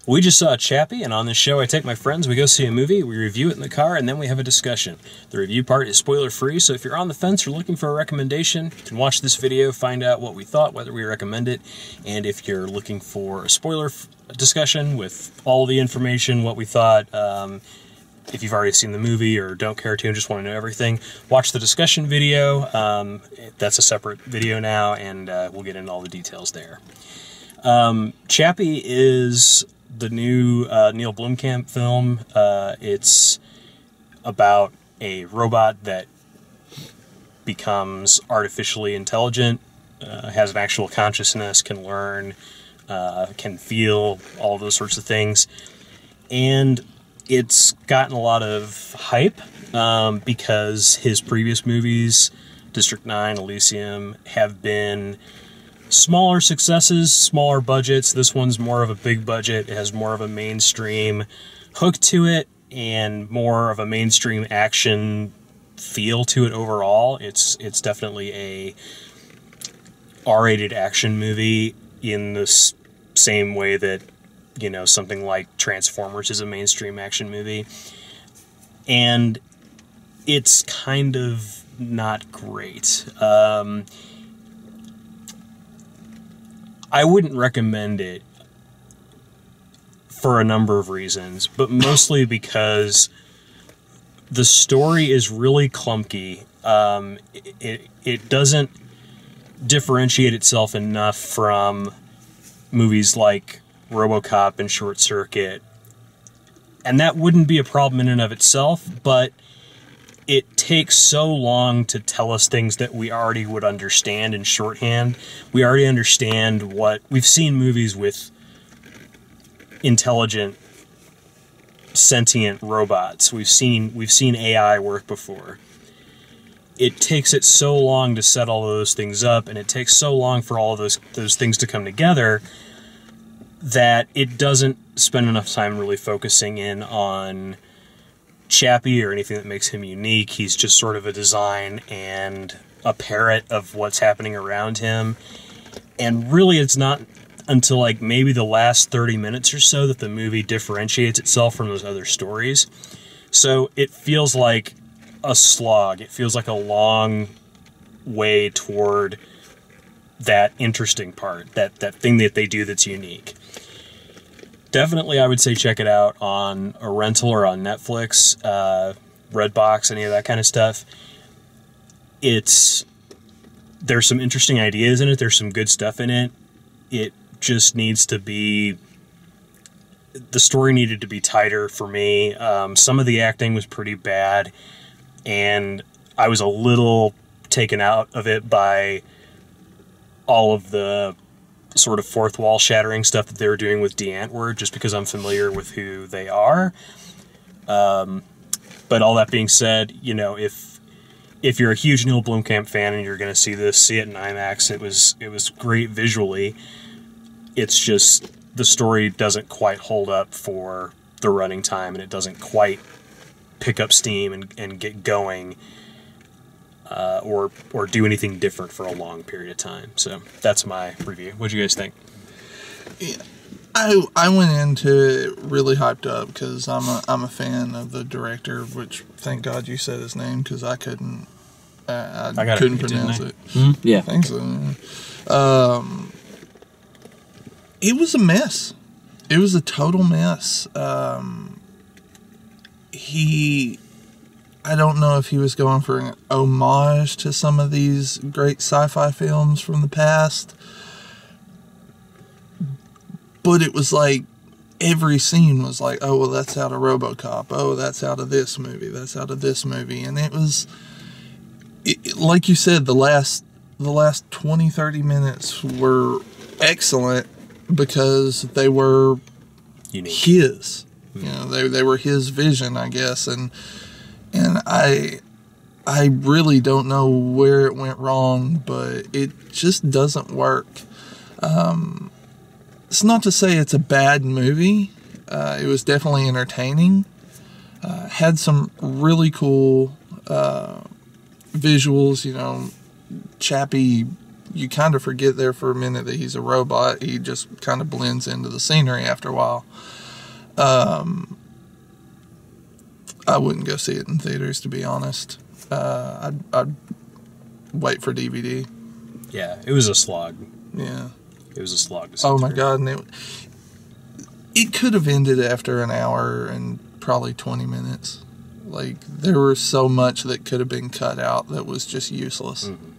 We just saw Chappie, and on this show I take my friends, we go see a movie, we review it in the car, and then we have a discussion. The review part is spoiler-free, so if you're on the fence or looking for a recommendation, you can watch this video, find out what we thought, whether we recommend it, and if you're looking for a spoiler discussion with all the information, what we thought, if you've already seen the movie or don't care to and just want to know everything, watch the discussion video. That's a separate video now, and we'll get into all the details there. Chappie is the new Neil Blomkamp film. It's about a robot that becomes artificially intelligent, has an actual consciousness, can learn, can feel, all those sorts of things. And it's gotten a lot of hype because his previous movies, District 9, Elysium, have been smaller successes, smaller budgets. This one's more of a big budget. It has more of a mainstream hook to it and more of a mainstream action feel to it overall. It's definitely a R-rated action movie in the same way that, you know, something like Transformers is a mainstream action movie. And it's kind of not great. I wouldn't recommend it for a number of reasons, but mostly because the story is really clunky. It doesn't differentiate itself enough from movies like RoboCop and Short Circuit, and that wouldn't be a problem in and of itself, but it takes so long to tell us things that we already would understand in shorthand. We already understand what... We've seen movies with intelligent, sentient robots. We've seen AI work before. It takes it so long to set all those things up, and it takes so long for all of those things to come together that it doesn't spend enough time really focusing in on Chappie or anything that makes him unique. He's just sort of a design and a parrot of what's happening around him. And really it's not until like maybe the last 30 minutes or so that the movie differentiates itself from those other stories. So it feels like a slog. It feels like a long way toward that interesting part, that thing that they do that's unique. Definitely, I would say check it out on a rental or on Netflix, Redbox, any of that kind of stuff. There's some interesting ideas in it. There's some good stuff in it. It just needs to be... The story needed to be tighter for me. Some of the acting was pretty bad, and I was a little taken out of it by all of the sort of fourth wall shattering stuff that they were doing with Antwoord, just because I'm familiar with who they are. But all that being said, you know, if you're a huge Neil Blomkamp fan and you're going to see it in IMAX, it was great visually. It's just the story doesn't quite hold up for the running time, and it doesn't quite pick up steam and get going. Or do anything different for a long period of time. So that's my review. What do you guys think? Yeah, I went into it really hyped up because I'm a fan of the director, which thank God you said his name because I couldn't couldn't pronounce it. Mm-hmm. Yeah, thanks. It was a mess. It was a total mess. I don't know if he was going for an homage to some of these great sci-fi films from the past, but it was like every scene was like, oh, well, that's out of RoboCop. Oh, that's out of this movie. That's out of this movie. And it was, like you said, the last 20, 30 minutes were excellent because they were unique. His. You know, they were his vision, I guess, and I really don't know where it went wrong, but it just doesn't work. It's not to say it's a bad movie. It was definitely entertaining. Had some really cool visuals, you know, Chappie you kind of forget there for a minute that he's a robot. He just kind of blends into the scenery after a while. I wouldn't go see it in theaters, to be honest. I'd wait for DVD. Yeah, it was a slog. Yeah. It was a slog to sit Oh my through. God. And it could have ended after an hour and probably 20 minutes. Like, there was so much that could have been cut out that was just useless. Mm-hmm.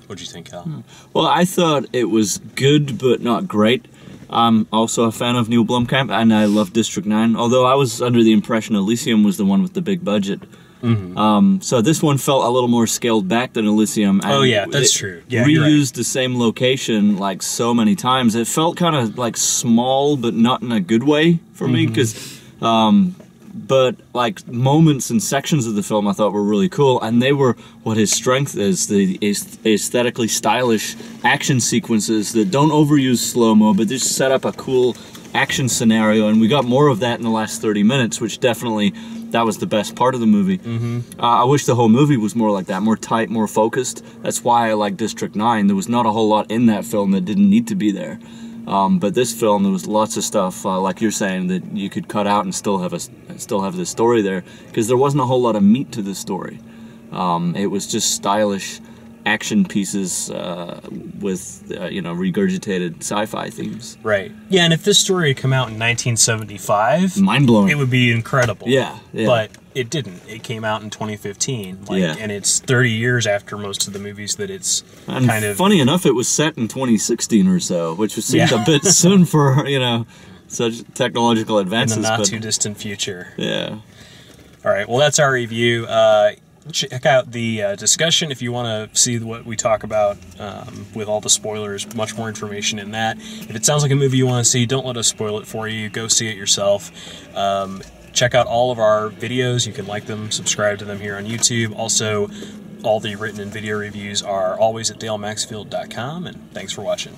What'd you think, Al? Well, I thought it was good, but not great. I'm also a fan of Neil Blomkamp, and I love District 9, although I was under the impression Elysium was the one with the big budget. Mm-hmm. So this one felt a little more scaled back than Elysium. And Oh, yeah, that's true. Yeah, reused you're right. the same location like so many times. It felt kind of like small, but not in a good way for me, because... but like moments and sections of the film I thought were really cool, and they were what his strength is, the aesthetically stylish action sequences that don't overuse slow-mo, but just set up a cool action scenario, and we got more of that in the last 30 minutes, which definitely, that was the best part of the movie. I wish the whole movie was more like that, more tight, more focused. That's why I like District 9. There was not a whole lot in that film that didn't need to be there. But this film, there was lots of stuff, like you're saying, that you could cut out and still have the story there, because there wasn't a whole lot of meat to the story. It was just stylish action pieces with regurgitated sci-fi themes. Right. Yeah, and if this story had come out in 1975, Mind blowing. it would be incredible. Yeah. But it didn't. It came out in 2015. Yeah. And it's 30 years after most of the movies that it's And kind of... funny enough, it was set in 2016 or so, which seemed Yeah. a bit soon for, such technological in advances. the not but, too distant future. yeah. All right, well, that's our review. Check out the discussion if you want to see what we talk about with all the spoilers, much more information in that. If it sounds like a movie you want to see, don't let us spoil it for you. Go see it yourself. Check out all of our videos. You can like them, subscribe to them here on YouTube. Also, all the written and video reviews are always at dalemaxfield.com, and thanks for watching.